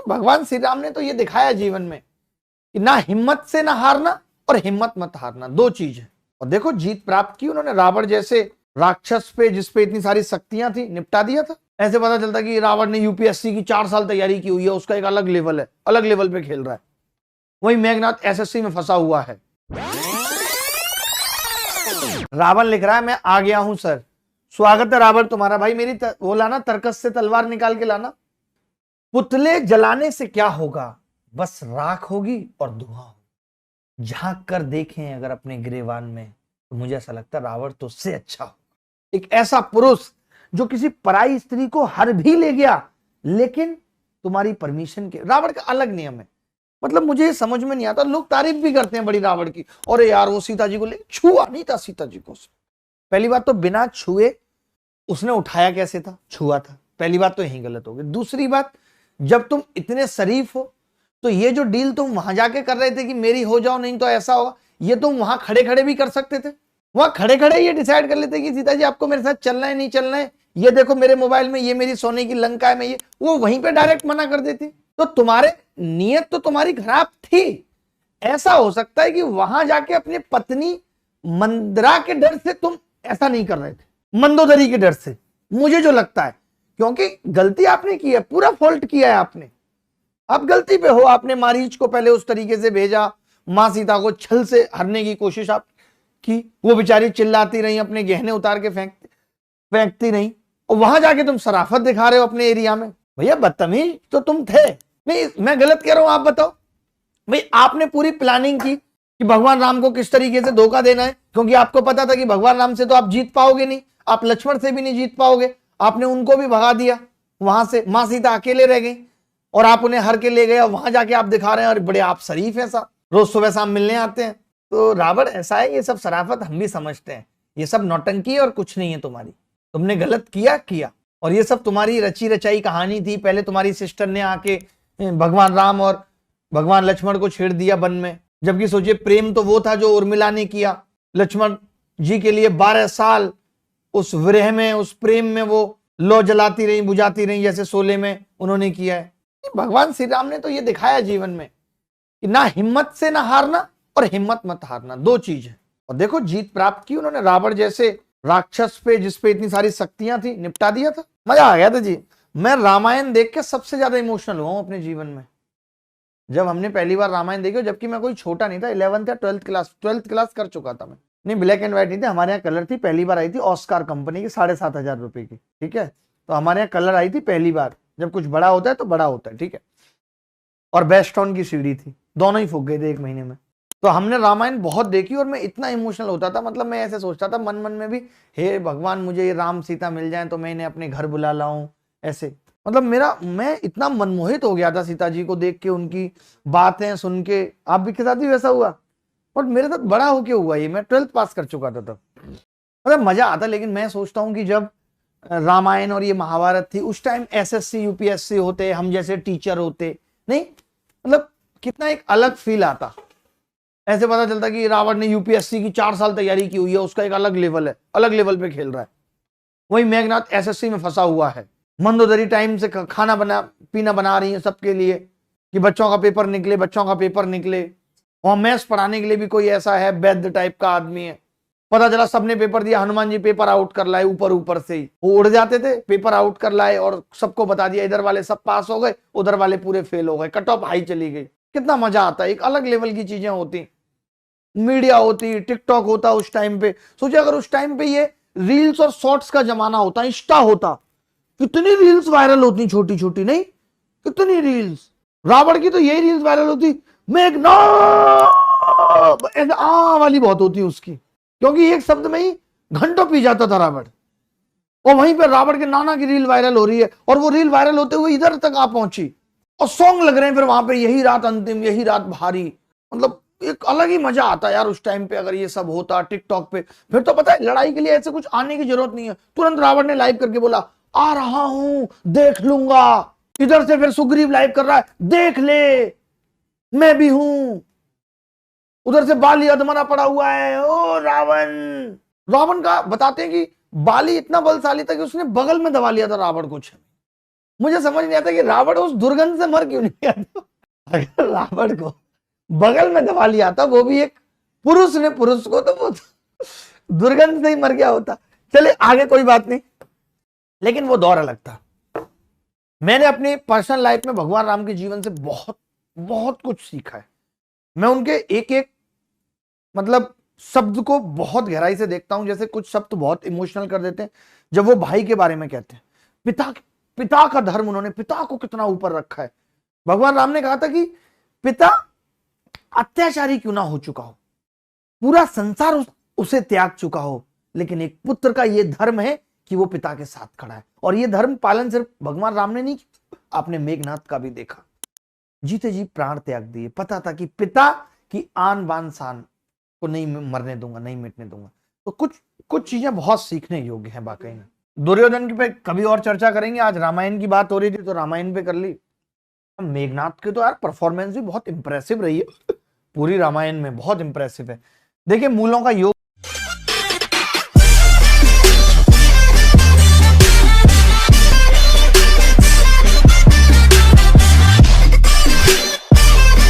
भगवान श्री राम ने तो ये दिखाया जीवन में कि ना हिम्मत से ना हारना और हिम्मत मत हारना, दो चीज है। और देखो जीत प्राप्त की उन्होंने, रावण जैसे राक्षस पे जिसपे इतनी सारी शक्तियां थी निपटा दिया था। ऐसे पता चलता कि रावण ने यूपीएससी की 4 साल तैयारी की हुई है, उसका एक अलग लेवल है, अलग लेवल पे खेल रहा है। वही मेघनाथ एसएससी में फंसा हुआ है। रावण लिख रहा है मैं आ गया हूं सर। स्वागत है रावण तुम्हारा। भाई मेरी वो लाना, तर्कस से तलवार निकाल के लाना। पुतले जलाने से क्या होगा, बस राख होगी और धुआं होगा। झांक कर देखें अगर अपने गिरेवान में, तो मुझे ऐसा लगता है रावण तो उससे अच्छा होगा। एक ऐसा पुरुष जो किसी पराई स्त्री को हर भी ले गया, लेकिन तुम्हारी परमिशन के। रावण का अलग नियम है, मतलब मुझे ये समझ में नहीं आता। लोग तारीफ भी करते हैं बड़ी रावण की, और यार वो सीता जी को ले, छुआ नहीं था सीता जी को। पहली बात तो बिना छुए उसने उठाया कैसे था, छुआ था। पहली बात तो यही गलत हो गई। दूसरी बात, जब तुम इतने शरीफ हो तो ये जो डील तुम वहां जाके कर रहे थे कि मेरी हो जाओ नहीं तो ऐसा होगा, ये तुम वहां खड़े खड़े भी कर सकते थे। वहां खड़े खड़े ये डिसाइड कर लेते कि सीता जी आपको मेरे साथ चलना है नहीं चलना है, ये देखो मेरे मोबाइल में ये मेरी सोने की लंका है, मैं ये, वो वहीं पे डायरेक्ट मना कर देती। तो तुम्हारे नियत तो तुम्हारी खराब थी। ऐसा हो सकता है कि वहां जाके अपनी पत्नी मंदरा के डर से तुम ऐसा नहीं कर रहे थे, मंदोदरी के डर से, मुझे जो लगता है। क्योंकि गलती आपने की है, पूरा फॉल्ट किया है आपने, आप गलती पे हो। आपने मारीच को पहले उस तरीके से भेजा, मां सीता को छल से हरने की कोशिश आप की, वो बेचारी चिल्लाती रही, अपने गहने उतार के फेंकती रही, और वहां जाके तुम शराफत दिखा रहे हो अपने एरिया में। भैया बदतमीज तो तुम थे। नहीं मैं गलत कह रहा हूं, आप बताओ। भाई आपने पूरी प्लानिंग की कि भगवान राम को किस तरीके से धोखा देना है, क्योंकि आपको पता था कि भगवान राम से तो आप जीत पाओगे नहीं, आप लक्ष्मण से भी नहीं जीत पाओगे। आपने उनको भी भगा दिया वहां से, मां सीता अकेले रह गई और आप उन्हें हर के ले गए, और वहां जाके आप दिखा रहे हैं और बड़े आप शरीफ हैं, सा रोज सुबह शाम मिलने आते हैं। तो रावण ऐसा है, ये सब शराफत हम भी समझते हैं, ये सब नौटंकी है और कुछ नहीं है तुम्हारी। तुमने गलत किया, और ये सब तुम्हारी रची रचाई कहानी थी। पहले तुम्हारी सिस्टर ने आके भगवान राम और भगवान लक्ष्मण को छेड़ दिया वन में, जबकि सोचिए प्रेम तो वो था जो उर्मिला ने किया लक्ष्मण जी के लिए। 12 साल उस विरह में, उस प्रेम में वो लौ जलाती रही, बुझाती रही, जैसे शोले में उन्होंने किया है। भगवान श्री राम ने तो ये दिखाया जीवन में कि ना हिम्मत से ना हारना और हिम्मत मत हारना, दो चीज है। और देखो जीत प्राप्त की उन्होंने, रावण जैसे राक्षस पे जिसपे इतनी सारी शक्तियां थी निपटा दिया था। मजा आ गया था जी। मैं रामायण देख के सबसे ज्यादा इमोशनल हुआ हूं अपने जीवन में, जब हमने पहली बार रामायण देखी, जबकि मैं कोई छोटा नहीं था, 11th या 12th क्लास कर चुका था मैं। नहीं ब्लैक एंड व्हाइट नहीं थी, हमारे यहाँ कलर थी। पहली बार आई थी ऑस्कार कंपनी की, 7,500 रुपए की, ठीक है। तो हमारे यहाँ कलर आई थी पहली बार। जब कुछ बड़ा होता है तो बड़ा होता है, ठीक है। और बेस्टॉन की सीडी थी, दोनों ही फूक गए थे 1 महीने में। तो हमने रामायण बहुत देखी और मैं इतना इमोशनल होता था, मतलब मैं ऐसे सोचता था मन मन में भी, हे भगवान मुझे ये राम सीता मिल जाए तो मैं इन्हें अपने घर बुला लाऊं, ऐसे। मतलब मैं इतना मनमोहित हो गया था सीता जी को देख के, उनकी बातें सुन के। आप भी के साथ भी वैसा हुआ? और मेरे साथ बड़ा होके हुआ ये, मैं 12th पास कर चुका था तब। मतलब मजा आता। लेकिन मैं सोचता हूँ कि जब रामायण और ये महाभारत थी, उस टाइम एसएससी यूपीएससी होते, हम जैसे टीचर होते, नहीं मतलब कितना एक अलग फील आता। ऐसे पता चलता कि रावण ने यूपीएससी की 4 साल तैयारी की हुई है, उसका एक अलग लेवल है, अलग लेवल पे खेल रहा है। वही मेघनाथ एसएससी में फंसा हुआ है। मंदोदरी टाइम से खाना पीना बना रही है सबके लिए कि बच्चों का पेपर निकले, और मैथ्स पढ़ाने के लिए भी कोई ऐसा है वैद्य टाइप का आदमी है। पता चला सबने पेपर दिया, हनुमान जी पेपर आउट कर लाए, ऊपर से ही वो उड़ जाते थे, पेपर आउट कर लाए और सबको बता दिया इधर वाले सब पास हो गए, उधर वाले पूरे फेल हो गए, कट ऑफ हाई चली गई। कितना मजा आता है, एक अलग लेवल की चीजें होती, मीडिया होती, टिकटॉक होता उस टाइम पे। सोचिए अगर उस टाइम पे ये रील्स और शॉर्ट्स का जमाना होता, इंस्टा होता, कितनी रील्स वायरल होती, छोटी छोटी, नहीं कितनी रील्स। रावण की तो यही रील्स वायरल होती, मेघनाथ वाली बहुत होती उसकी, क्योंकि एक शब्द में ही घंटों पी जाता था रावण। और वहीं पर रावण के नाना की रील वायरल हो रही है, और वो रील वायरल होते हुए इधर तक आ पहुंची, और सॉन्ग लग रहे हैं फिर वहां पे, यही रात अंतिम, यही रात भारी। मतलब एक अलग ही मजा आता यार उस टाइम पे अगर ये सब होता टिकटॉक पे। फिर तो पता है लड़ाई के लिए ऐसे कुछ आने की जरूरत नहीं है, तुरंत रावण ने लाइव करके बोला आ रहा हूं, देख लूंगा। इधर से फिर सुग्रीव लाइव कर रहा है, देख ले मैं भी हूं। उधर से बाली अधमरा पड़ा हुआ है, ओ रावण का बताते हैं कि बाली इतना बलशाली था कि उसने बगल में दबा लिया था रावण को। मुझे समझ नहीं आता कि रावण उस दुर्गंध से मर क्यों नहीं गया। अगर रावण को बगल में दबा लिया था, वो भी एक पुरुष ने पुरुष को, तो वो दुर्गंध से ही मर गया होता। चले आगे, कोई बात नहीं, लेकिन वो दौर अलग था। मैंने अपनी पर्सनल लाइफ में भगवान राम के जीवन से बहुत बहुत कुछ सीखा है। मैं उनके एक एक मतलब शब्द को बहुत गहराई से देखता हूं। जैसे कुछ शब्द बहुत इमोशनल कर देते हैं जब वो भाई के बारे में कहते हैं। पिता का धर्म, उन्होंने पिता को कितना ऊपर रखा है। भगवान राम ने कहा था कि पिता अत्याचारी क्यों ना हो चुका हो, पूरा संसार उसे त्याग चुका हो, लेकिन एक पुत्र का यह धर्म है कि वो पिता के साथ खड़ा है। और ये धर्म पालन सिर्फ भगवान राम ने नहीं किया, आपने मेघनाथ का भी देखा, जीते जी प्राण त्याग दिए। पता था कि पिता की आन बान शान को नहीं मरने दूंगा, नहीं मिटने दूंगा। तो कुछ चीजें बहुत सीखने योग्य हैं वाकई में। दुर्योधन की पे कभी और चर्चा करेंगे, आज रामायण की बात हो रही थी तो रामायण पे कर ली। मेघनाथ की तो यार परफॉर्मेंस भी बहुत इंप्रेसिव रही है, पूरी रामायण में बहुत इंप्रेसिव है। देखिए मूलों का योग